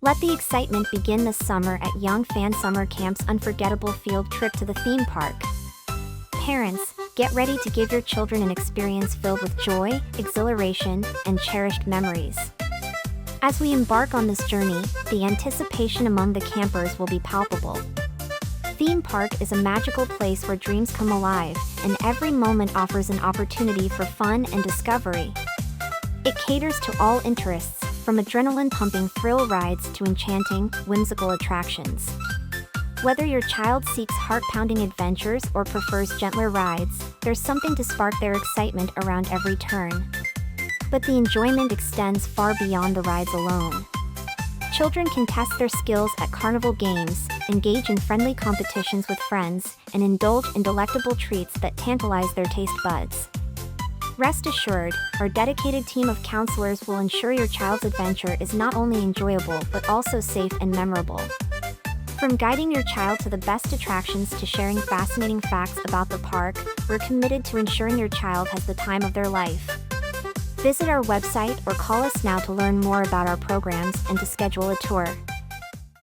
Let the excitement begin this summer at Young Fan Summer Camp's unforgettable field trip to the theme park. Parents, get ready to give your children an experience filled with joy, exhilaration, and cherished memories. As we embark on this journey, the anticipation among the campers will be palpable. Theme park is a magical place where dreams come alive, and every moment offers an opportunity for fun and discovery. It caters to all interests, from adrenaline-pumping thrill rides to enchanting, whimsical attractions. Whether your child seeks heart-pounding adventures or prefers gentler rides, there's something to spark their excitement around every turn. But the enjoyment extends far beyond the rides alone. Children can test their skills at carnival games, engage in friendly competitions with friends, and indulge in delectable treats that tantalize their taste buds. Rest assured, our dedicated team of counselors will ensure your child's adventure is not only enjoyable but also safe and memorable. From guiding your child to the best attractions to sharing fascinating facts about the park, we're committed to ensuring your child has the time of their life. Visit our website or call us now to learn more about our programs and to schedule a tour.